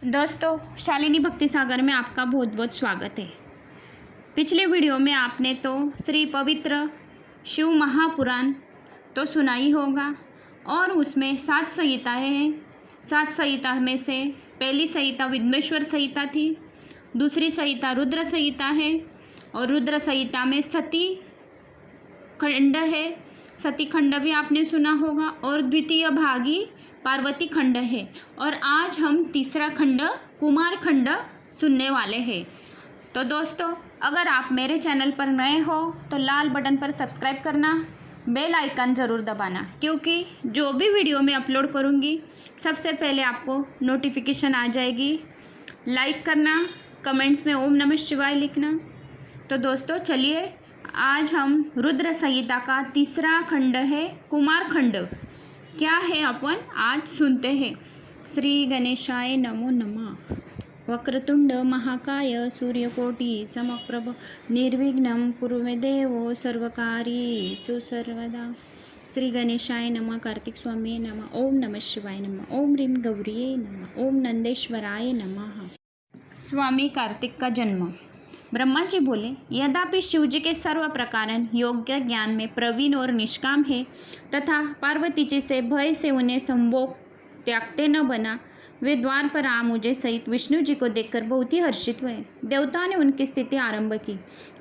दोस्तों, शालिनी भक्ति सागर में आपका बहुत बहुत स्वागत है। पिछले वीडियो में आपने तो श्री पवित्र शिव महापुराण तो सुना ही होगा और उसमें 7 संहिताएँ हैं। 7 संहिता में से पहली संहिता विद्मेश्वर संहिता थी, दूसरी संहिता रुद्र संहिता है और रुद्र संहिता में सती खंड है। सती खंड भी आपने सुना होगा और द्वितीय भागी पार्वती खंड है। और आज हम तीसरा खंड कुमार खंड सुनने वाले हैं। तो दोस्तों, अगर आप मेरे चैनल पर नए हो तो लाल बटन पर सब्सक्राइब करना, बेल आइकन ज़रूर दबाना, क्योंकि जो भी वीडियो मैं अपलोड करूँगी सबसे पहले आपको नोटिफिकेशन आ जाएगी। लाइक करना, कमेंट्स में ओम नमः शिवाय लिखना। तो दोस्तों चलिए, आज हम रुद्र संहिता का तीसरा खंड है कुमार खंड। क्या है अपन आज सुनते हैं। श्री गणेशाय नमो नमः। वक्रतुंड महाकाय सूर्यकोटि समप्रभ निर्विघ्नं कुरु मे देवो सर्वकार्येषु सर्वदा। श्री गणेशाय नमः। कार्तिक स्वामी नमः। ओम नमः शिवाय नमः। ओम ह्रीं गौरिये नमः। ओम नंदेश्वराय नमः। स्वामी कार्तिक का जन्म। ब्रह्मा जी बोले, यद्यपि शिव जी के सर्व प्रकारन योग्य ज्ञान में प्रवीण और निष्काम है तथा पार्वती जी से भय से उन्हें संभोग त्यागते न बना, वे द्वार पर आ मुझे सहित विष्णु जी को देखकर बहुत ही हर्षित हुए। देवताओं ने उनकी स्थिति आरंभ की,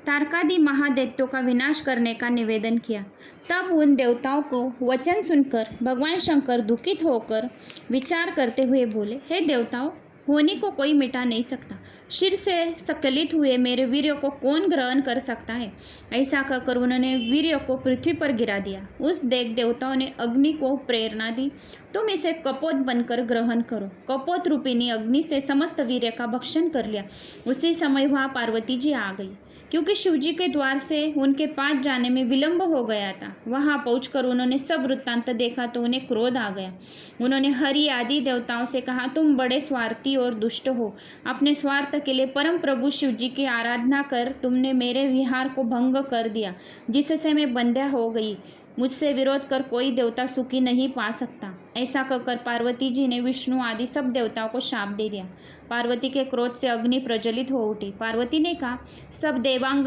तारकादि महादैत्यों का विनाश करने का निवेदन किया। तब उन देवताओं को वचन सुनकर भगवान शंकर दुखित होकर विचार करते हुए बोले, हे देवताओं, होनी को कोई मिटा नहीं सकता। शिर से सकलित हुए मेरे वीर्य को कौन ग्रहण कर सकता है। ऐसा कहकर उन्होंने वीर्य को पृथ्वी पर गिरा दिया। उस देवताओं ने अग्नि को प्रेरणा दी, तुम इसे कपोत बनकर ग्रहण करो। कपोत रूपिणी अग्नि से समस्त वीर्य का भक्षण कर लिया। उसी समय वहाँ पार्वती जी आ गई, क्योंकि शिवजी के द्वार से उनके पास जाने में विलंब हो गया था। वहां पहुंचकर उन्होंने सब वृत्तांत देखा तो उन्हें क्रोध आ गया। उन्होंने हरि आदि देवताओं से कहा, तुम बड़े स्वार्थी और दुष्ट हो। अपने स्वार्थ के लिए परम प्रभु शिवजी की आराधना कर तुमने मेरे विहार को भंग कर दिया, जिससे मैं बंध्या हो गई। मुझसे विरोध कर कोई देवता सुखी नहीं पा सकता। ऐसा कहकर पार्वती जी ने विष्णु आदि सब देवताओं को शाप दे दिया। पार्वती के क्रोध से अग्नि प्रज्वलित हो उठी। पार्वती ने कहा, सब देवांग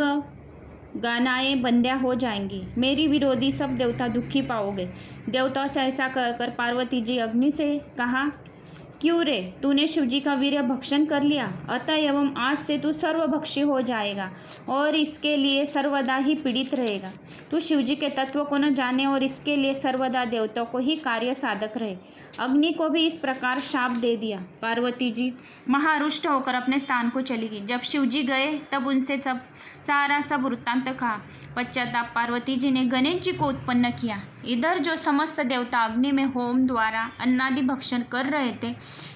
गानाएं बंध्या हो जाएंगी, मेरी विरोधी सब देवता दुखी पाओगे। देवताओं से ऐसा कहकर पार्वती जी अग्नि से कहा, क्यों रे, तूने शिवजी का वीर्य भक्षण कर लिया, अतः एवं आज से तू सर्वभक्षी हो जाएगा और इसके लिए सर्वदा ही पीड़ित रहेगा। तू शिवजी के तत्व को न जाने और इसके लिए सर्वदा देवताओं को ही कार्य साधक रहे। अग्नि को भी इस प्रकार शाप दे दिया। पार्वती जी महारुष्ट होकर अपने स्थान को चली गई। जब शिवजी गए तब उनसे सब वृत्तांत कहा। पश्चाताप पार्वती जी ने गणेश जी को उत्पन्न किया। इधर जो समस्त देवता अग्नि में होम द्वारा अन्नादि भक्षण कर रहे थे,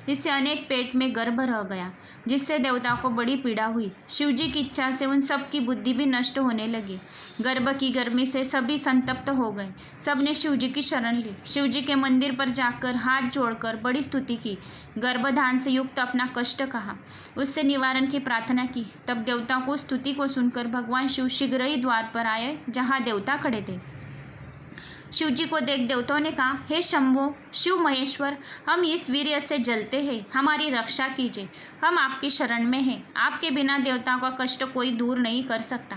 इससे अनेक पेट में गर्भ रह गया, जिससे देवताओं को बड़ी पीड़ा हुई। शिवजी की इच्छा से उन सब की बुद्धि भी नष्ट होने लगी। गर्भ की गर्मी से सभी संतप्त हो गए। सबने शिवजी की शरण ली। शिवजी के मंदिर पर जाकर हाथ जोड़कर बड़ी स्तुति की। गर्भधान से युक्त अपना कष्ट कहा, उससे निवारण की प्रार्थना की। तब देवताओं को स्तुति को सुनकर भगवान शिव शीघ्र ही द्वार पर आए, जहाँ देवता खड़े थे। शिवजी को देख देवताओं ने कहा, हे शंभो शिव महेश्वर, हम इस वीर्य से जलते हैं, हमारी रक्षा कीजिए। हम आपकी शरण में हैं। आपके बिना देवताओं का कष्ट कोई दूर नहीं कर सकता।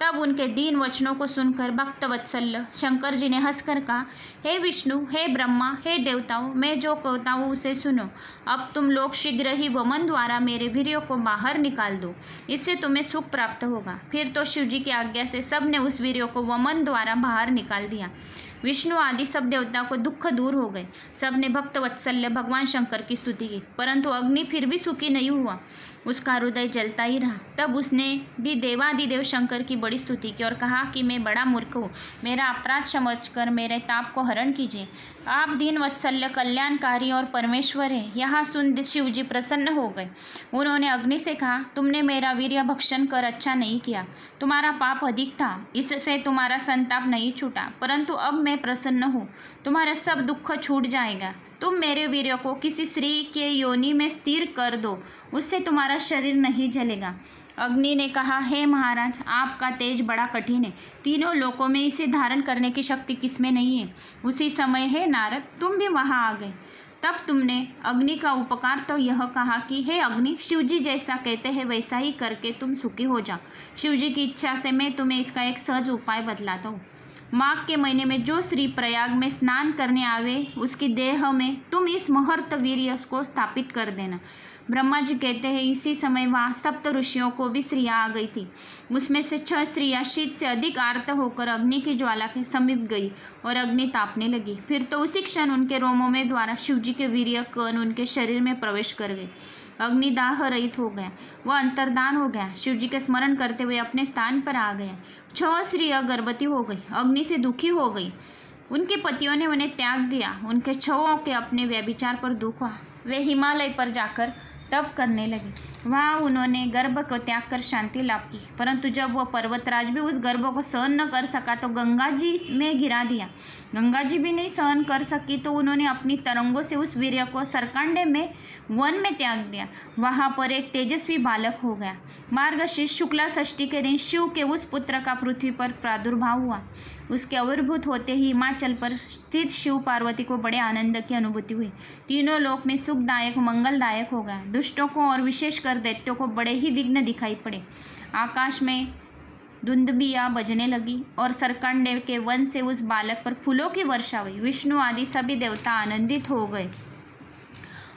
तब उनके दीन वचनों को सुनकर भक्त वत्सल शंकर जी ने हंसकर कहा, हे विष्णु, हे ब्रह्मा, हे देवताओं, मैं जो कहता हूँ उसे सुनो। अब तुम लोग शीघ्र ही वमन द्वारा मेरे वीर्य को बाहर निकाल दो, इससे तुम्हें सुख प्राप्त होगा। फिर तो शिवजी की आज्ञा से सबने उस वीर्य को वमन द्वारा बाहर निकाल दिया। विष्णु आदि सब देवताओं को दुख दूर हो गए। सबने भक्त वत्सल्य भगवान शंकर की स्तुति की, परंतु अग्नि फिर भी सुखी नहीं हुआ। उसका हृदय जलता ही रहा। तब उसने भी देवादिदेव शंकर की बड़ी स्तुति की और कहा कि मैं बड़ा मूर्ख हूँ, मेरा अपराध समझकर मेरे ताप को हरण कीजिए। आप दीन वत्सल्य कल्याणकारी और परमेश्वर है। यहाँ सुन शिव जी प्रसन्न हो गए। उन्होंने अग्नि से कहा, तुमने मेरा वीर्य भक्षण कर अच्छा नहीं किया, तुम्हारा पाप अधिक था, इससे तुम्हारा संताप नहीं छूटा, परंतु अब मैं प्रसन्न हूँ, तुम्हारा सब दुख छूट जाएगा। तुम मेरे वीर्य को किसी स्त्री के योनि में स्थिर कर दो, उससे तुम्हारा शरीर नहीं जलेगा। अग्नि ने कहा, हे महाराज, आपका तेज बड़ा कठिन है, तीनों लोकों में इसे धारण करने की शक्ति किसमें नहीं है। उसी समय हे नारद, तुम भी वहाँ आ गए। तब तुमने अग्नि का उपकार तो यह कहा कि हे अग्नि, शिवजी जैसा कहते हैं वैसा ही करके तुम सुखी हो जाओ। शिवजी की इच्छा से मैं तुम्हें इसका एक सहज उपाय बतलाता हूँ। माघ के महीने में जो स्त्री प्रयाग में स्नान करने आवे उसकी देह में तुम इस महर्त वीर्य को स्थापित कर देना। ब्रह्मा जी कहते हैं इसी समय वहाँ सप्त ऋषियों को भी स्त्रियाँ आ गई थी। उसमें से 6 स्त्रियाँ शीत से अधिक आर्त होकर अग्नि की ज्वाला के समीप गई और अग्नि तापने लगी। फिर तो उसी क्षण उनके रोमों में द्वारा शिवजी के वीर्य कण उनके शरीर में प्रवेश कर गए। अग्निदाह रहित हो गया, वह अंतर्धान हो गया। शिवजी के स्मरण करते हुए अपने स्थान पर आ गए। 6 स्त्रियाँ गर्भवती हो गई, अग्नि से दुखी हो गई। उनके पतियों ने उन्हें त्याग दिया। उनके 6 के अपने व्यभिचार पर दुख हुआ। वे हिमालय पर जाकर तप करने लगे। वहाँ उन्होंने गर्भ को त्याग कर शांति लाभ की। परंतु जब वह पर्वतराज भी उस गर्भ को सहन न कर सका तो गंगा जी में गिरा दिया। गंगा जी भी नहीं सहन कर सकी तो उन्होंने अपनी तरंगों से उस वीर्य को सरकांडे में वन में त्याग दिया। वहाँ पर एक तेजस्वी बालक हो गया। मार्गशीर्ष शुक्ला षष्ठी के दिन शिव के उस पुत्र का पृथ्वी पर प्रादुर्भाव हुआ। उसके आविर्भूत होते ही हिमाचल पर स्थित शिव पार्वती को बड़े आनंद की अनुभूति हुई। तीनों लोक में सुखदायक मंगलदायक हो गया। दुष्टों को और विशेषकर दैत्यों को बड़े ही विघ्न दिखाई पड़े। आकाश में धुंदबियाँ बजने लगी और सरकंडे के वन से उस बालक पर फूलों की वर्षा हुई। विष्णु आदि सभी देवता आनंदित हो गए।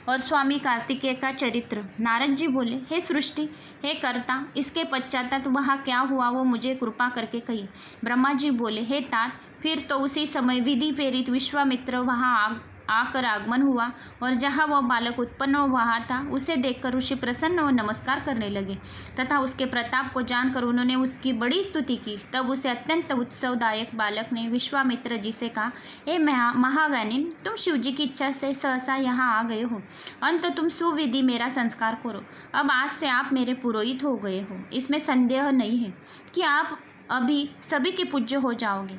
और स्वामी कार्तिकेय का चरित्र। नारद जी बोले, हे सृष्टि, हे कर्ता, इसके पश्चात वहाँ क्या हुआ वो मुझे कृपा करके कहिए। ब्रह्मा जी बोले, हे तात, फिर तो उसी समय विधि प्रेरित विश्वामित्र वहाँ आकर आगमन हुआ और जहाँ वह बालक उत्पन्न हुआ था उसे देखकर ऋषि प्रसन्न और नमस्कार करने लगे तथा उसके प्रताप को जानकर उन्होंने उसकी बड़ी स्तुति की। तब उसे अत्यंत उत्सवदायक बालक ने विश्वामित्र जी से कहा, हे महाज्ञानी, तुम शिवजी की इच्छा से सहसा यहाँ आ गए हो। अंत तुम सुविधि मेरा संस्कार करो। अब आज से आप मेरे पुरोहित हो गए हो, इसमें संदेह नहीं है कि आप अभी सभी के पूज्य हो जाओगे।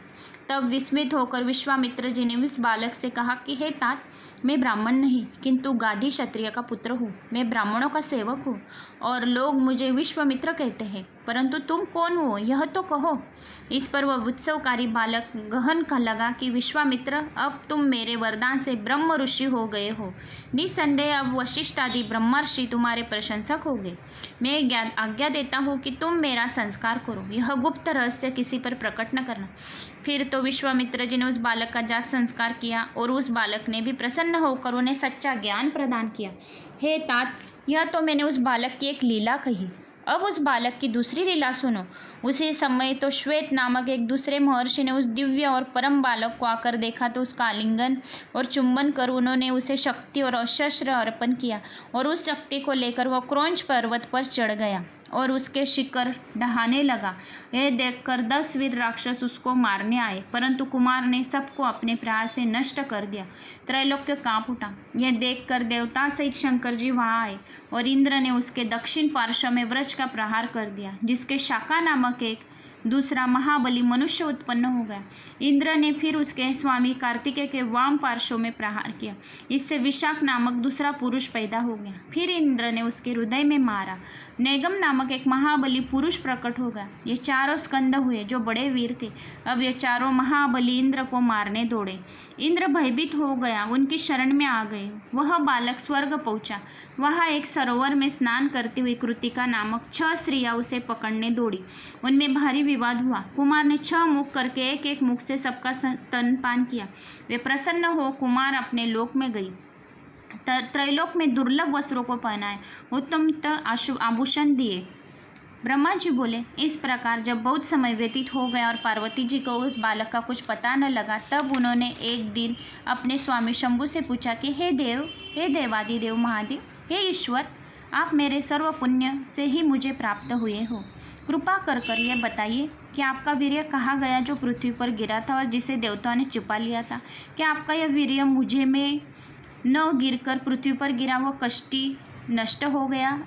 तब विस्मित होकर विश्वामित्र जी ने उस बालक से कहा कि हे तात, मैं ब्राह्मण नहीं किंतु गादी क्षत्रिय का पुत्र हूँ। मैं ब्राह्मणों का सेवक हूँ और लोग मुझे विश्वामित्र कहते हैं, परंतु तुम कौन हो यह तो कहो। इस पर वह उत्सवकारी बालक गहन का लगा कि विश्वामित्र, अब तुम मेरे वरदान से ब्रह्म ऋषि हो गए हो। निसंदेह अब वशिष्ठ आदि ब्रह्मर्षि तुम्हारे प्रशंसक हो गए। मैं आज्ञा देता हूँ कि तुम मेरा संस्कार करो। यह गुप्त रहस्य किसी पर प्रकट न करना। फिर तो विश्वामित्र जी ने उस बालक का जात संस्कार किया और उस बालक ने भी प्रसन्न होकर उन्हें सच्चा ज्ञान प्रदान किया। हे तात, यह तो मैंने उस बालक की एक लीला कही। अब उस बालक की दूसरी लीला सुनो। उसी समय तो श्वेत नामक एक दूसरे महर्षि ने उस दिव्य और परम बालक को आकर देखा तो उसका आलिंगन और चुंबन कर उन्होंने उसे शक्ति और शस्त्र अर्पण किया और उस शक्ति को लेकर वह क्रौंच पर्वत पर चढ़ गया और उसके शिखर ढहाने लगा। यह देखकर 10 वीर राक्षस उसको मारने आए, परंतु कुमार ने सबको अपने प्रहार से नष्ट कर दिया। त्रैलोक्य कांप उठा। यह देखकर देवता सहित शंकर जी वहाँ आए और इंद्र ने उसके दक्षिण पार्श्व में वृक्ष का प्रहार कर दिया, जिसके शाखा नामक एक दूसरा महाबली मनुष्य उत्पन्न हो गया। इंद्र ने फिर उसके स्वामी कार्तिकेय के वाम पार्श्व में प्रहार किया। इससे विशाख नामक दूसरा पुरुष पैदा हो गया। फिर इंद्र ने उसके हृदय में मारा। नेगम नामक एक महाबली पुरुष प्रकट हो गया। ये चारों स्कंद हुए जो बड़े वीर थे। अब ये चारों महाबली इंद्र को मारने दौड़े। इंद्र भयभीत हो गया, उनकी शरण में आ गए। वह बालक स्वर्ग पहुंचा। वहाँ एक सरोवर में स्नान करती हुई कृतिका नामक 6 स्त्रियाँ उसे पकड़ने दौड़ी। उनमें भारी विवाद हुआ। कुमार ने 6 मुख करके एक एक मुख से सबका स्तनपान किया। वे प्रसन्न हो कुमार अपने लोक में गई। त्रैलोक में दुर्लभ वस्त्रों को पहनाए, उत्तम आभूषण दिए। ब्रह्मा जी बोले, इस प्रकार जब बहुत समय व्यतीत हो गया और पार्वती जी को उस बालक का कुछ पता न लगा, तब उन्होंने एक दिन अपने स्वामी शंभु से पूछा कि हे देवादिदेव महादेव, हे ईश्वर, आप मेरे सर्व पुण्य से ही मुझे प्राप्त हुए हो। कृपा कर यह बताइए कि आपका वीर्य कहाँ गया जो पृथ्वी पर गिरा था और जिसे देवताओं ने छिपा लिया था। क्या आपका यह वीर्य मुझे में न गिरकर पृथ्वी पर गिरा वो कष्टी नष्ट हो गया,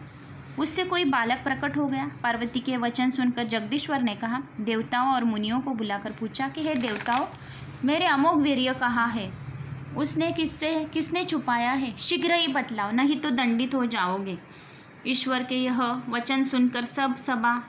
उससे कोई बालक प्रकट हो गया। पार्वती के वचन सुनकर जगदीश्वर ने कहा, देवताओं और मुनियों को बुलाकर पूछा कि हे देवताओं, मेरे अमोघ वीर्य कहाँ है? उसने किसने छुपाया है? शीघ्र ही बतलाओ, नहीं तो दंडित हो जाओगे। ईश्वर के यह वचन सुनकर सब सभा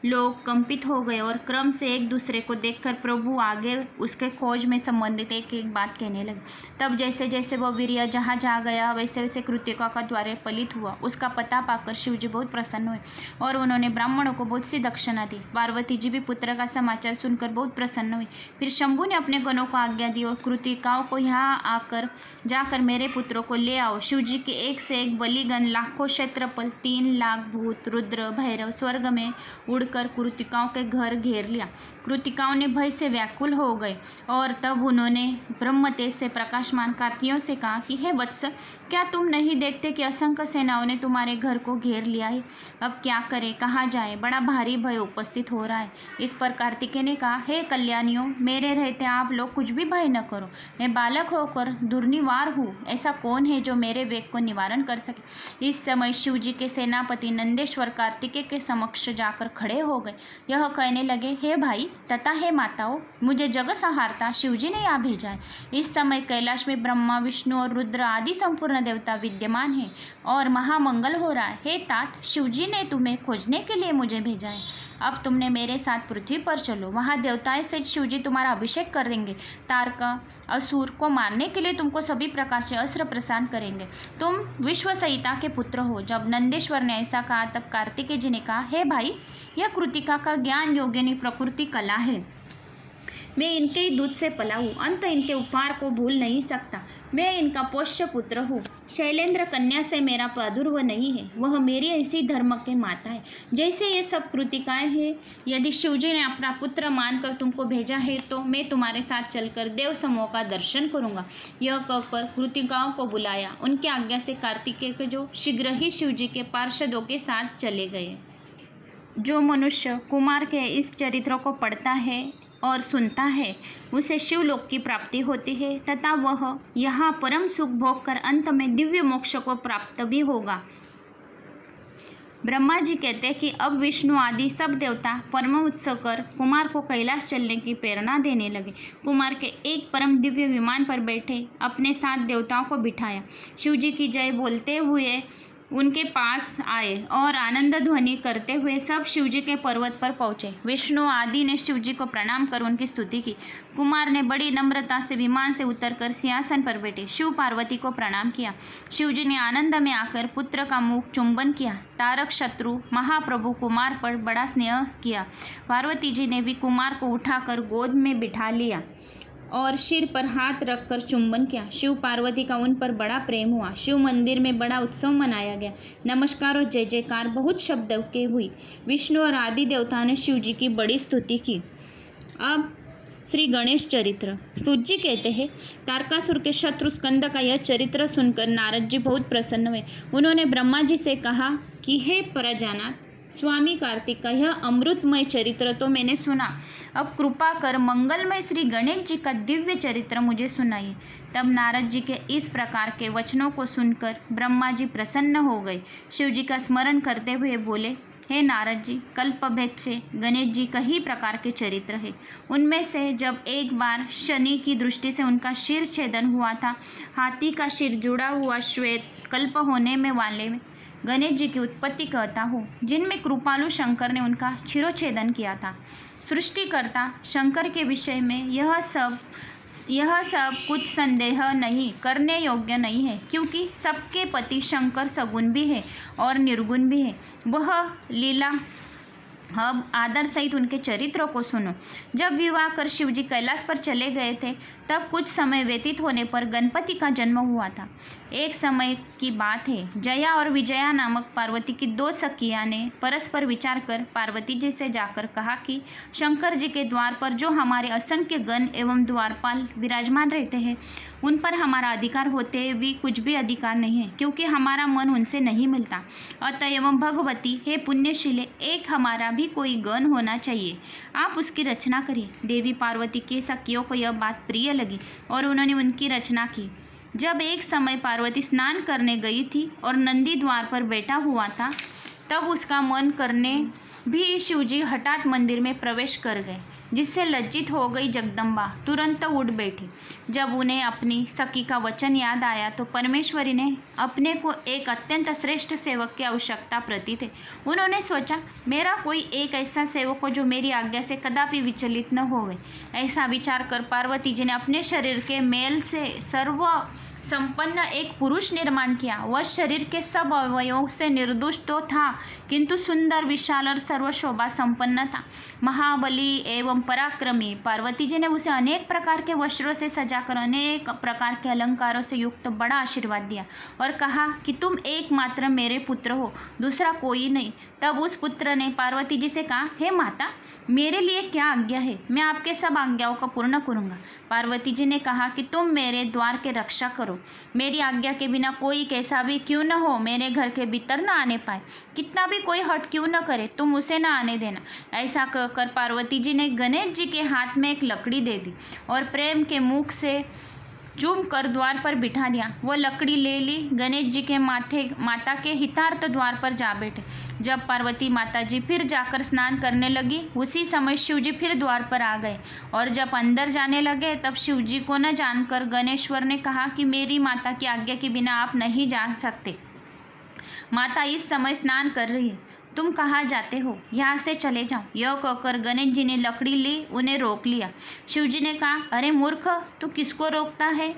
लोग कंपित हो गए और क्रम से एक दूसरे को देखकर प्रभु आगे उसके खोज में संबंधित एक एक बात कहने लगे। तब जैसे जैसे वह वीर्य जहाँ जा गया वैसे वैसे कृतिका का द्वार फलित हुआ। उसका पता पाकर शिव जी बहुत प्रसन्न हुए और उन्होंने ब्राह्मणों को बहुत सी दक्षिणा दी। पार्वती जी भी पुत्र का समाचार सुनकर बहुत प्रसन्न हुई। फिर शंभु ने अपने गणों को आज्ञा दी और कृतिकाओं को यहाँ जाकर मेरे पुत्रों को ले आओ। शिव जी के एक से एक बलिगण, लाखों क्षेत्रफल, 3 लाख भूत, रुद्र, भैरव स्वर्ग में उड़कर कृतिकाओं के घर घेर लिया। कृतिकाओं ने भय से व्याकुल हो गए और तब उन्होंने ब्रह्म तेज से प्रकाशमान कार्तियों से कहा कि हे वत्स, क्या तुम नहीं देखते कि असंख्य सेनाओं ने तुम्हारे घर को घेर लिया है? अब क्या करें, कहाँ जाए? बड़ा भारी भय उपस्थित हो रहा है। इस पर कार्तिकेय ने कहा, हे कल्याणियों, मेरे रहते आप लोग कुछ भी भय न करो। मैं बालक होकर दुर्निवार हूँ। ऐसा कौन है जो मेरे वेग को निवारण कर सके? इस समय शिव जी के सेनापति नंदेश्वर कार्तिकेय के समक्ष जाकर खड़े हो गए। यह कहने लगे, हे भाई तथा हे माताओं, मुझे जग संहारता शिव जी ने यहाँ भेजा है। इस समय कैलाश में ब्रह्मा, विष्णु और रुद्र आदि संपूर्ण देवता विद्यमान है और महामंगल हो रहा है। हे तात, शिव जी ने तुम्हें खोजने के लिए मुझे भेजा है। अब तुमने मेरे साथ पृथ्वी पर चलो, वहाँ देवताएं से शिव जी तुम्हारा अभिषेक कर देंगे। तारका असुर को मारने के लिए तुमको सभी प्रकार से अस्त्र प्रदान करेंगे। तुम विश्व सहिता के पुत्र हो। जब नंदेश्वर ने ऐसा कहा तब कार्तिकेय जी ने कहा, हे भाई, यह कृतिका का ज्ञान योगिनी प्रकृति कला है। मैं इनके ही दूध से पला हूँ, अंत इनके उपहार को भूल नहीं सकता। मैं इनका पोष्य पुत्र हूँ। शैलेंद्र कन्या से मेरा प्रादुर्भ नहीं है। वह मेरी ऐसी धर्म के माता है जैसे ये सब कृतिकाएं हैं। यदि शिवजी ने अपना पुत्र मानकर तुमको भेजा है तो मैं तुम्हारे साथ चलकर देव समूह का दर्शन करूँगा। यह कहकर कृतिकाओं को बुलाया। उनकी आज्ञा से कार्तिकेय के जो शीघ्र ही शिवजी के पार्षदों के साथ चले गए। जो मनुष्य कुमार के इस चरित्र को पढ़ता है और सुनता है उसे शिवलोक की प्राप्ति होती है तथा वह यहाँ परम सुख भोग कर अंत में दिव्य मोक्ष को प्राप्त भी होगा। ब्रह्मा जी कहते हैं कि अब विष्णु आदि सब देवता परम उत्सव कर कुमार को कैलाश चलने की प्रेरणा देने लगे। कुमार के एक परम दिव्य विमान पर बैठे अपने साथ देवताओं को बिठाया। शिवजी की जय बोलते हुए उनके पास आए और आनंद ध्वनि करते हुए सब शिवजी के पर्वत पर पहुँचे। विष्णु आदि ने शिवजी को प्रणाम कर उनकी स्तुति की। कुमार ने बड़ी नम्रता से विमान से उतरकर सिंहासन पर बैठे शिव पार्वती को प्रणाम किया। शिवजी ने आनंद में आकर पुत्र का मुख चुंबन किया। तारक शत्रु महाप्रभु कुमार पर बड़ा स्नेह किया। पार्वती जी ने भी कुमार को उठाकर गोद में बिठा लिया और सिर पर हाथ रखकर चुंबन किया। शिव पार्वती का उन पर बड़ा प्रेम हुआ। शिव मंदिर में बड़ा उत्सव मनाया गया। नमस्कार और जय जयकार बहुत शब्द के हुई। विष्णु और आदि देवताओं ने शिव जी की बड़ी स्तुति की। अब श्री गणेश चरित्र। स्तुत जी कहते हैं, तारकासुर के शत्रु स्कंद का यह चरित्र सुनकर नारद जी बहुत प्रसन्न हुए। उन्होंने ब्रह्मा जी से कहा कि हे प्रजानाथ स्वामी कार्तिक का यह अमृतमय चरित्र तो मैंने सुना, अब कृपा कर मंगलमय श्री गणेश जी का दिव्य चरित्र मुझे सुनाइए। तब नारद जी के इस प्रकार के वचनों को सुनकर ब्रह्मा जी प्रसन्न हो गए। शिव जी का स्मरण करते हुए बोले, हे नारद जी, कल्पभेद से गणेश जी कई प्रकार के चरित्र है। उनमें से जब एक बार शनि की दृष्टि से उनका शिर छेदन हुआ था, हाथी का शिर जुड़ा हुआ श्वेत कल्प होने में वाले गणेश जी की उत्पत्ति कहता हूँ, जिनमें कृपालु शंकर ने उनका शिरोच्छेदन किया था। सृष्टिकर्ता शंकर के विषय में यह सब कुछ संदेह नहीं करने योग्य नहीं है, क्योंकि सबके पति शंकर सगुण भी है और निर्गुण भी है। वह लीला अब आदर सहित उनके चरित्रों को सुनो। जब विवाह कर शिवजी कैलाश पर चले गए थे तब कुछ समय व्यतीत होने पर गणपति का जन्म हुआ था। एक समय की बात है, जया और विजया नामक पार्वती की 2 सखियाँ ने परस्पर विचार कर पार्वती जी से जाकर कहा कि शंकर जी के द्वार पर जो हमारे असंख्य गण एवं द्वारपाल विराजमान रहते हैं उन पर हमारा अधिकार होते हुए भी कुछ भी अधिकार नहीं है, क्योंकि हमारा मन उनसे नहीं मिलता। अतएव भगवती, हे पुण्यशीले, एक हमारा भी कोई गण होना चाहिए, आप उसकी रचना करिए। देवी पार्वती के सखियों को यह बात प्रिय लगी और उन्होंने उनकी रचना की। जब एक समय पार्वती स्नान करने गई थी और नंदी द्वार पर बैठा हुआ था, तब उसका मन करने भी शिवजी हठात मंदिर में प्रवेश कर गए। जिससे लज्जित हो गई जगदम्बा तुरंत उठ बैठी। जब उन्हें अपनी सखी का वचन याद आया तो परमेश्वरी ने अपने को एक अत्यंत श्रेष्ठ सेवक की आवश्यकता प्रतीत है। उन्होंने सोचा, मेरा कोई एक ऐसा सेवक हो जो मेरी आज्ञा से कदापि विचलित न होवे। ऐसा विचार कर पार्वती जी ने अपने शरीर के मेल से सर्व संपन्न एक पुरुष निर्माण किया। वह शरीर के सब अवयवों से निर्दोष तो था, किंतु सुंदर, विशाल और सर्वशोभा संपन्न था। महाबली एवं पराक्रमी। पार्वती जी ने उसे अनेक प्रकार के वस्त्रों से सजाकर अनेक प्रकार के अलंकारों से युक्त बड़ा आशीर्वाद दिया और कहा कि तुम एकमात्र मेरे पुत्र हो, दूसरा कोई नहीं। तब उस पुत्र ने पार्वती जी से कहा, हे माता, मेरे लिए क्या आज्ञा है? मैं आपके सब आज्ञाओं को पूर्ण करूँगा। पार्वती जी ने कहा कि तुम मेरे द्वार के रक्षा करो। मेरी आज्ञा के बिना कोई कैसा भी क्यों न हो मेरे घर के भीतर न आने पाए। कितना भी कोई हट क्यों न करे, तुम उसे न आने देना। ऐसा कहकर पार्वती जी ने गणेश जी के हाथ में एक लकड़ी दे दी और प्रेम के मुख से चूम कर द्वार पर बिठा दिया। वो लकड़ी ले ली, गणेश जी के माता के हितार्थ द्वार पर जा बैठे। जब पार्वती माता जी फिर जाकर स्नान करने लगी, उसी समय शिव जी फिर द्वार पर आ गए और जब अंदर जाने लगे तब शिव जी को न जानकर गणेश्वर ने कहा कि मेरी माता की आज्ञा के बिना आप नहीं जा सकते। माता इस समय स्नान कर रही है, तुम कहाँ जाते हो? यहाँ से चले जाओ। यह कहकर गणेश जी ने लकड़ी ली, उन्हें रोक लिया। शिव जी ने कहा, अरे मूर्ख, तू किसको रोकता है?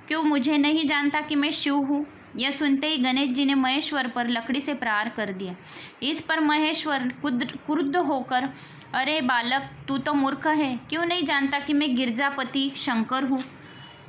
क्यों मुझे नहीं जानता कि मैं शिव हूँ? यह सुनते ही गणेश जी ने महेश्वर पर लकड़ी से प्रहार कर दिया। इस पर महेश्वर क्रुद्ध होकर, अरे बालक, तू तो मूर्ख है, क्यों नहीं जानता कि मैं गिरजापति शंकर हूँ?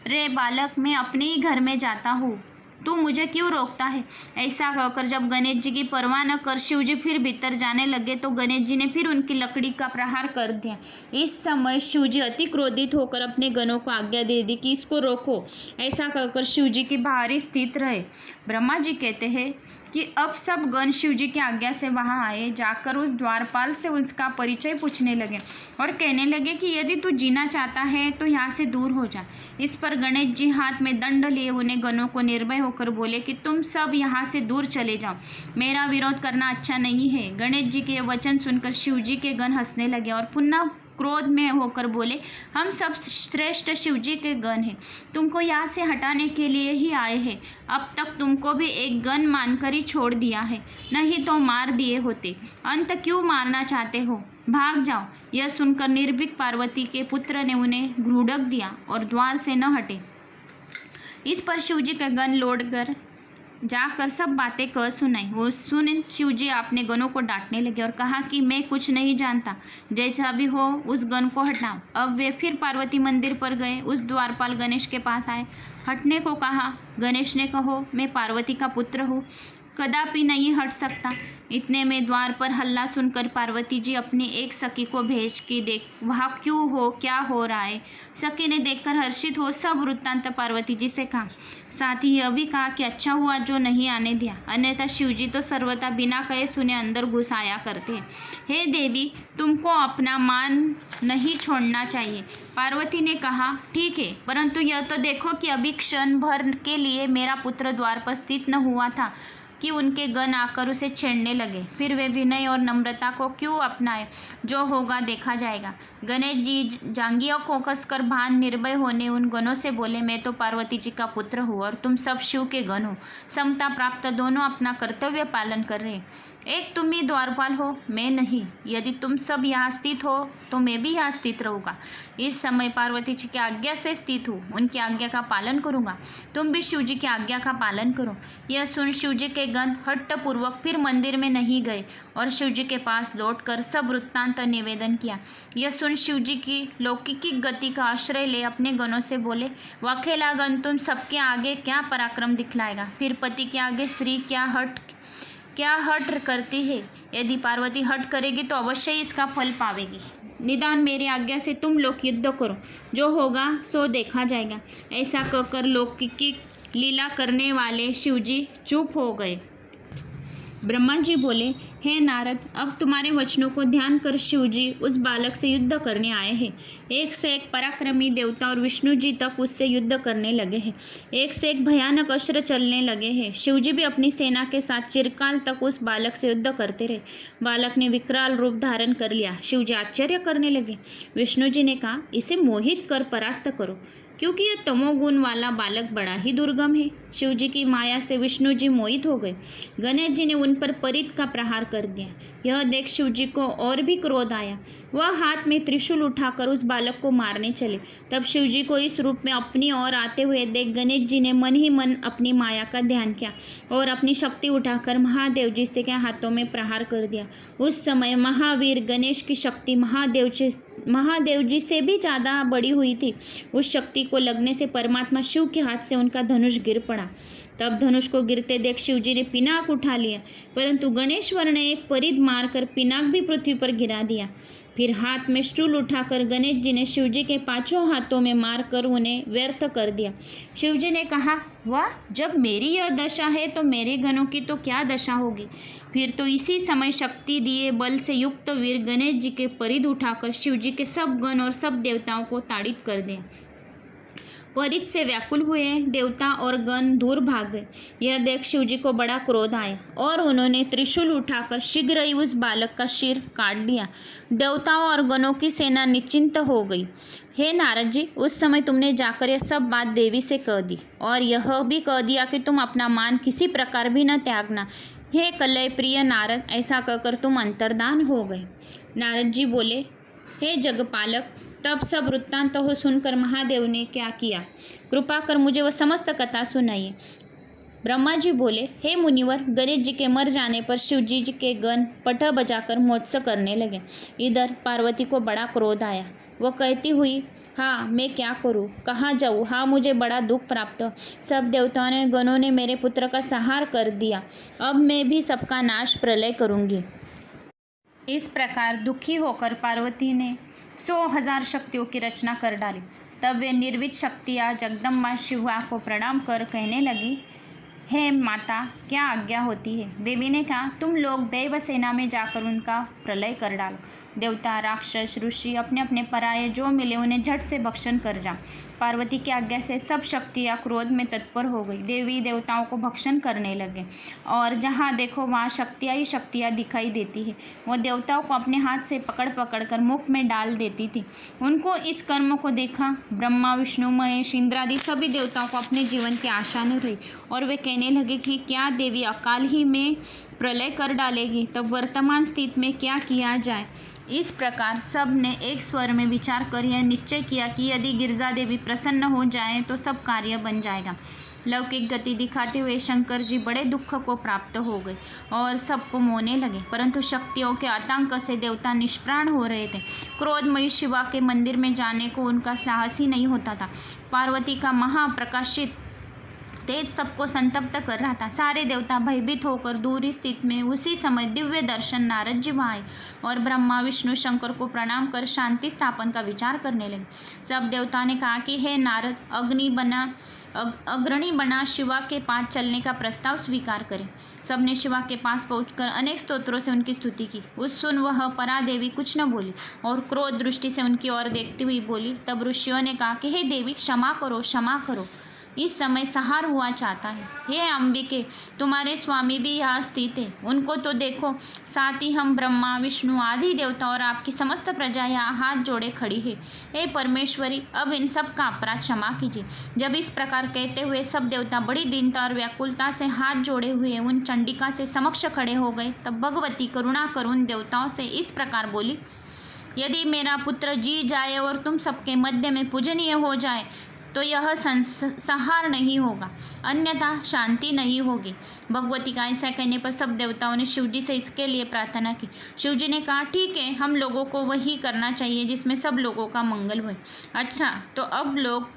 रे बालक, मैं अपने ही घर में जाता हूँ, तू मुझे क्यों रोकता है? ऐसा कहकर जब गणेश जी की परवाह न कर शिव जी फिर भीतर जाने लगे तो गणेश जी ने फिर उनकी लकड़ी का प्रहार कर दिया। इस समय शिव जी अति क्रोधित होकर अपने गणों को आज्ञा दे दी कि इसको रोको। ऐसा कहकर शिव जी की बाहर ही स्थित रहे। ब्रह्मा जी कहते हैं कि अब सब गण शिव जी की आज्ञा से वहां आए। जाकर उस द्वारपाल से उसका परिचय पूछने लगे और कहने लगे कि यदि तू जीना चाहता है तो यहाँ से दूर हो जा। इस पर गणेश जी हाथ में दंड लिए उन्हें गणों को निर्भय होकर बोले कि तुम सब यहाँ से दूर चले जाओ, मेरा विरोध करना अच्छा नहीं है। गणेश जी के वचन सुनकर शिव जी के गण हंसने लगे और पुनः क्रोध में होकर बोले, हम सब श्रेष्ठ शिव जी के गण हैं, तुमको यहाँ से हटाने के लिए ही आए हैं। अब तक तुमको भी एक गण मानकर ही छोड़ दिया है, नहीं तो मार दिए होते। अंत क्यों मारना चाहते हो? भाग जाओ। यह सुनकर निर्भीक पार्वती के पुत्र ने उन्हें घूढ़क दिया और द्वार से न हटे। इस पर शिव जी के गण लौटकर जाकर सब बातें कह सुनाई। वो सुन शिव जी अपने गणों को डांटने लगे और कहा कि मैं कुछ नहीं जानता, जैसा भी हो उस गण को हटाओ। अब वे फिर पार्वती मंदिर पर गए। उस द्वारपाल गणेश के पास आए, हटने को कहा। गणेश ने कहो, मैं पार्वती का पुत्र हूँ, कदापि नहीं हट सकता। इतने में द्वार पर हल्ला सुनकर पार्वती जी अपनी एक सखी को भेज के देख वहाँ क्यों हो, क्या हो रहा है। सखी ने देखकर हर्षित हो सब वृत्तांत पार्वती जी से कहा। साथ ही यह भी कहा कि अच्छा हुआ जो नहीं आने दिया, अन्यथा शिवजी तो सर्वथा बिना कहे सुने अंदर घुस आया करते हैं। हे देवी, तुमको अपना मान नहीं छोड़ना चाहिए। पार्वती ने कहा, ठीक है, परंतु यह तो देखो कि अभी क्षण भर के लिए मेरा पुत्र द्वार पर स्थित न हुआ था कि उनके गण आकर उसे छेड़ने लगे। फिर वे विनय और नम्रता को क्यों अपनाए? जो होगा देखा जाएगा। गणेश जी जांघियों को कसकर भान निर्भय होने उन गणों से बोले, मैं तो पार्वती जी का पुत्र हूँ और तुम सब शिव के गण हो। समता प्राप्त दोनों अपना कर्तव्य पालन कर रहे। एक तुम ही द्वारपाल हो, मैं नहीं। यदि तुम सब यहाँ स्थित हो तो मैं भी यहाँ स्थित रहूँगा। इस समय पार्वती जी की आज्ञा से स्थित हूँ, उनकी आज्ञा का पालन करूँगा। तुम भी शिव जी की आज्ञा का पालन करो। यह सुन शिव जी के गण हट्टपूर्वक फिर मंदिर में नहीं गए और शिव जी के पास लौटकर सब वृत्तांत निवेदन किया। यह सुन शिव जी की लौकिक गति का आश्रय ले अपने गणों से बोले, वखेला गण, तुम सबके आगे क्या पराक्रम दिखलाएगा? फिर पति के आगे स्त्री क्या हट करती है? यदि पार्वती हट करेगी तो अवश्य ही इसका फल पावेगी। निदान मेरी आज्ञा से तुम लोग युद्ध करो, जो होगा सो देखा जाएगा। ऐसा कहकर लौकिक लीला करने वाले शिवजी चुप हो गए। ब्रह्मा जी बोले, हे नारद, अब तुम्हारे वचनों को ध्यान कर शिव जी उस बालक से युद्ध करने आए हैं। एक से एक पराक्रमी देवता और विष्णु जी तक उससे युद्ध करने लगे हैं। एक से एक भयानक अस्त्र चलने लगे हैं। शिव जी भी अपनी सेना के साथ चिरकाल तक उस बालक से युद्ध करते रहे। बालक ने विकराल रूप धारण कर लिया। शिव जी आश्चर्य करने लगे। विष्णु जी ने कहा, इसे मोहित कर परास्त करो, क्योंकि यह तमोगुण वाला बालक बड़ा ही दुर्गम है। शिव जी की माया से विष्णु जी मोहित हो गए। गणेश जी ने उन पर परित का प्रहार कर दिया। यह देख शिव जी को और भी क्रोध आया। वह हाथ में त्रिशूल उठाकर उस बालक को मारने चले। तब शिव जी को इस रूप में अपनी ओर आते हुए देख गणेश जी ने मन ही मन अपनी माया का ध्यान किया और अपनी शक्ति उठाकर महादेव जी से के हाथों में प्रहार कर दिया। उस समय महावीर गणेश की शक्ति महादेव जी से भी ज़्यादा बड़ी हुई थी। उस शक्ति को लगने से परमात्मा शिव के हाथ से उनका धनुष गिर पड़ा। तब धनुष को गिरते देख शिव जी ने पिनाक उठा लिया, परंतु गणेश्वर ने एक परिध मारकर पिनाक भी पृथ्वी पर गिरा दिया। फिर हाथ में स्टूल उठाकर गणेश जी ने शिव जी के पांचों हाथों में मारकर उन्हें व्यर्थ कर दिया। शिव जी ने कहा, वाह, जब मेरी यह दशा है तो मेरे गणों की तो क्या दशा होगी। फिर तो इसी समय शक्ति दिए बल से युक्त वीर गणेश जी के परिध उठाकर शिव जी के सब गण और सब देवताओं को ताड़ित कर दिया। परिध से व्याकुल हुए देवता और गण दूर भाग गए। यह देख शिव जी को बड़ा क्रोध आया और उन्होंने त्रिशूल उठाकर शीघ्र ही उस बालक का सिर काट दिया। देवताओं और गणों की सेना निश्चिंत हो गई। हे नारद जी, उस समय तुमने जाकर यह सब बात देवी से कह दी और यह भी कह दिया कि तुम अपना मान किसी प्रकार भी न त्यागना। हे कलय प्रिय नारद, ऐसा कहकर तुम अंतर्धान हो गए। नारद जी बोले, हे जगपालक, तब सब वृत्तांत हो सुनकर महादेव ने क्या किया, कृपा कर मुझे वह समस्त कथा सुनाइए। ब्रह्मा जी बोले, हे मुनिवर, गणेश जी के मर जाने पर शिव जी के गण पट बजाकर महोत्सव करने लगे। इधर पार्वती को बड़ा क्रोध आया। वह कहती हुई, हाँ, मैं क्या करूँ, कहाँ जाऊँ, हाँ, मुझे बड़ा दुख प्राप्त। सब देवताओं ने गणों ने मेरे पुत्र का संहार कर दिया। अब मैं भी सबका नाश प्रलय करूँगी। इस प्रकार दुखी होकर पार्वती ने 100,000 शक्तियों की रचना कर डाली। तब वे निर्वित शक्तियाँ जगदम्बा शिवा को प्रणाम कर कहने लगी, हे माता, क्या आज्ञा होती है। देवी ने कहा, तुम लोग देव सेना में जाकर उनका प्रलय कर डालो। देवता, राक्षस, ऋषि अपने अपने पराये जो मिले उन्हें झट से भक्षण कर जा। पार्वती की आज्ञा से सब शक्तियाँ क्रोध में तत्पर हो गई। देवी देवताओं को भक्षण करने लगे और जहाँ देखो वहाँ शक्तियाँ ही शक्तियाँ दिखाई देती है। वो देवताओं को अपने हाथ से पकड़ पकड़ कर मुख में डाल देती थी। उनको इस कर्म को देखा ब्रह्मा, विष्णु, महेश, इंद्र आदि सभी देवताओं को अपने जीवन की आशा न रही और वे कहने लगे कि क्या देवी अकाल ही में प्रलय कर डालेगी, तब वर्तमान स्थिति में क्या किया जाए। इस प्रकार सब ने एक स्वर में विचार कर यह निश्चय किया कि यदि गिरजा देवी प्रसन्न हो जाएं तो सब कार्य बन जाएगा। लौकिक गति दिखाते हुए शंकर जी बड़े दुख को प्राप्त हो गए और सबको मोहने लगे, परंतु शक्तियों के आतंक से देवता निष्प्राण हो रहे थे। क्रोधमयी शिवा के मंदिर में जाने को उनका साहस ही नहीं होता था। पार्वती का महाप्रकाशित तेज सबको संतप्त कर रहा था। सारे देवता भयभीत होकर दूरी स्थित में उसी समय दिव्य दर्शन नारद जी वहाँ आए और ब्रह्मा, विष्णु, शंकर को प्रणाम कर शांति स्थापन का विचार करने लगे। सब देवताओं ने कहा कि हे नारद, अग्रणी बना शिवा के पास चलने का प्रस्ताव स्वीकार करें। सबने शिवा के पास पहुंचकर अनेक स्तोत्रों से उनकी स्तुति की। उस सुन वह परा देवी कुछ न बोली और क्रोध दृष्टि से उनकी ओर देखती हुई बोली। तब ऋषियों ने कहा कि हे देवी, क्षमा करो, क्षमा करो, इस समय संहार हुआ चाहता है। हे अंबिके, तुम्हारे स्वामी भी यहाँ स्थित है, उनको तो देखो। साथ ही हम ब्रह्मा, विष्णु आदि देवता और आपकी समस्त प्रजा यहाँ हाथ जोड़े खड़ी है। हे परमेश्वरी, अब इन सब का अपराध क्षमा कीजिए। जब इस प्रकार कहते हुए सब देवता बड़ी दीनता और व्याकुलता से हाथ जोड़े हुए उन चंडिका से समक्ष खड़े हो गए, तब भगवती करुणा कर उन देवताओं से इस प्रकार बोली, यदि मेरा पुत्र जी जाए और तुम सबके मध्य में पूजनीय हो जाए तो यह संहार नहीं होगा, अन्यथा शांति नहीं होगी। भगवती का ऐसा कहने पर सब देवताओं ने शिवजी से इसके लिए प्रार्थना की। शिवजी ने कहा, ठीक है, हम लोगों को वही करना चाहिए जिसमें सब लोगों का मंगल हो। अच्छा, तो अब लोग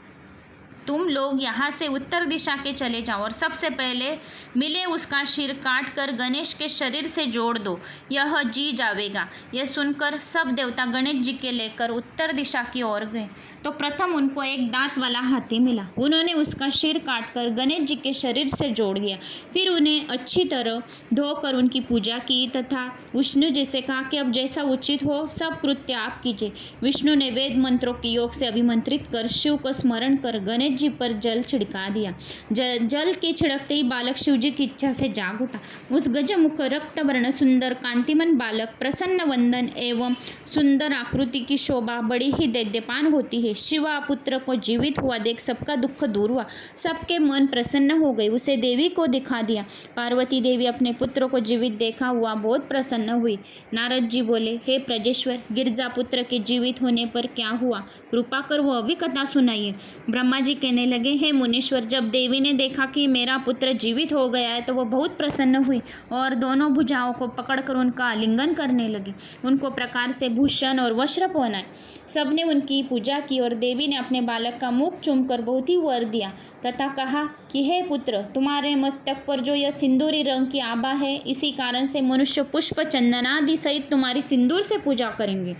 तुम लोग यहाँ से उत्तर दिशा के चले जाओ और सबसे पहले मिले उसका सिर काट कर गणेश के शरीर से जोड़ दो, यह जी जावेगा। यह सुनकर सब देवता गणेश जी के लेकर उत्तर दिशा की ओर गए तो प्रथम उनको एक दांत वाला हाथी मिला। उन्होंने उसका सिर काटकर गणेश जी के शरीर से जोड़ दिया। फिर उन्हें अच्छी तरह धोकर उनकी पूजा की तथा विष्णु जी से कहा कि अब जैसा उचित हो सब कृत्य आप कीजिए। विष्णु ने वेद मंत्रों के योग से अभिमंत्रित कर शिव को स्मरण कर गणेश जी पर जल छिड़का दिया। जल के छिड़कते ही बालक शिव जी की इच्छा से जाग उठा। उस गजमुख रक्त वर्ण सुंदर कांतिमन बालक प्रसन्न वंदन एवं सुंदर आकृति की शोभा बड़ी ही दैद्यपान होती है। शिवा पुत्र को जीवित हुआ देख सबका दुख दूर हुआ, सबके मन प्रसन्न हो गए। उसे देवी को दिखा दिया। पार्वती देवी अपने पुत्र को जीवित देखा हुआ बहुत प्रसन्न हुई। नारद जी बोले, हे प्रजेश्वर, गिरजा पुत्र के जीवित होने पर क्या हुआ, कृपा कर वो अभी कथा सुनाइए। ब्रह्मा जी कहने लगे, हे मुनीश्वर, जब देवी ने देखा कि मेरा पुत्र जीवित हो गया है तो वो बहुत प्रसन्न हुई और दोनों भुजाओं को पकड़कर उनका आलिंगन करने लगी। उनको प्रकार से भूषण और वस्त्र पहनाए। सबने उनकी पूजा की और देवी ने अपने बालक का मुख चूमकर बहुत ही वर दिया तथा कहा कि हे पुत्र, तुम्हारे मस्तक पर जो यह सिंदूरी रंग की आभा है, इसी कारण से मनुष्य पुष्प चंदनादि सहित तुम्हारी सिंदूर से पूजा करेंगे।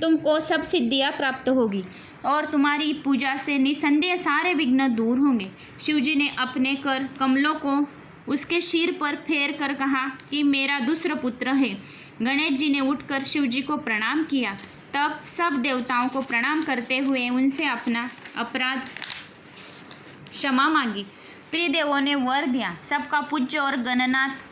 तुमको सब सिद्धियाँ प्राप्त होगी और तुम्हारी पूजा से निसंदेह सारे विघ्न दूर होंगे। शिवजी ने अपने कर कमलों को उसके सिर पर फेर कर कहा कि मेरा दूसरा पुत्र है। गणेश जी ने उठकर शिवजी को प्रणाम किया। तब सब देवताओं को प्रणाम करते हुए उनसे अपना अपराध क्षमा मांगी। त्रिदेवों ने वर दिया। सबका पूज्य और गणनाथ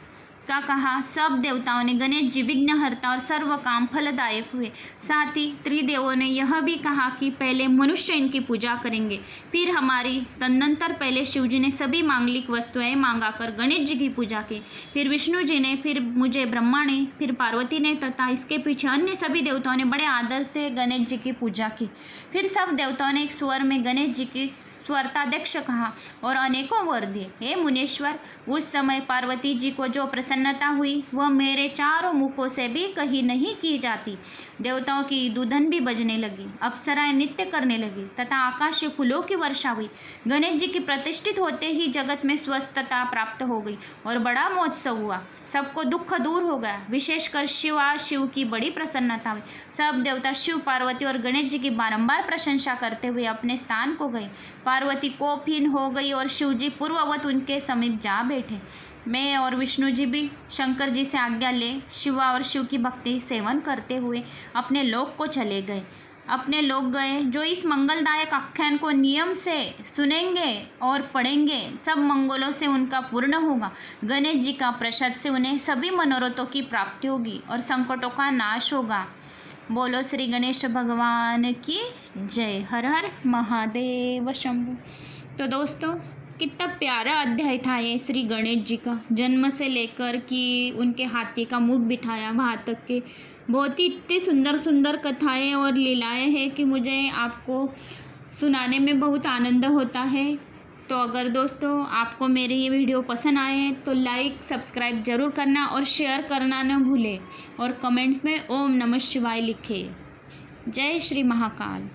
का कहा। सब देवताओं ने गणेश जी विघ्नहर्ता और सर्व काम फलदायक हुए। साथ ही त्रिदेवों ने यह भी कहा कि पहले मनुष्य इनकी पूजा करेंगे, फिर हमारी तदनंतर पहले शिव जी ने सभी मांगलिक वस्तुएं मांगाकर गणेश जी की पूजा की, फिर विष्णु जी ने, फिर मुझे ब्रह्मा ने, फिर पार्वती ने तथा इसके पीछे अन्य सभी देवताओं ने बड़े आदर से गणेश जी की पूजा की। फिर सब देवताओं ने एक स्वर में गणेश जी की स्वरताध्यक्ष कहा और अनेकों वर दिए। हे मुनीश्वर, उस समय पार्वती जी को जो प्रसन्नता हुई वह मेरे चारों मुखों से भी कहीं नहीं की जाती। देवताओं की दुधन भी बजने लगी, अप्सराएं नृत्य करने लगी तथा आकाशीय फूलों की वर्षा हुई। गणेश जी की प्रतिष्ठित होते ही जगत में स्वस्थता प्राप्त हो गई और बड़ा महोत्सव हुआ। सबको दुख दूर हो गया। विशेषकर शिव की बड़ी प्रसन्नता हुई। सब देवता शिव, पार्वती और गणेश जी की बारंबार प्रशंसा करते हुए अपने स्थान को गए। पार्वती कोपहीन हो गई और शिव जी पूर्ववत उनके समीप जा बैठे। मैं और विष्णु जी भी शंकर जी से आज्ञा ले शिवा और शिव की भक्ति सेवन करते हुए अपने लोक को चले गए। अपने लोग गए जो इस मंगलदायक आख्यान को नियम से सुनेंगे और पढ़ेंगे, सब मंगलों से उनका पूर्ण होगा। गणेश जी का प्रसाद से उन्हें सभी मनोरथों की प्राप्ति होगी और संकटों का नाश होगा। बोलो श्री गणेश भगवान की जय। हर हर महादेव शंभु। तो दोस्तों, कितना प्यारा अध्याय था ये श्री गणेश जी का, जन्म से लेकर कि उनके हाथी का मुख बिठाया वहाँ तक के बहुत ही इतनी सुंदर सुंदर कथाएं और लीलाएं हैं कि मुझे आपको सुनाने में बहुत आनंद होता है। तो अगर दोस्तों आपको मेरे ये वीडियो पसंद आए तो लाइक सब्सक्राइब ज़रूर करना और शेयर करना न भूलें और कमेंट्स में ओम नमः शिवाय लिखें। जय श्री महाकाल।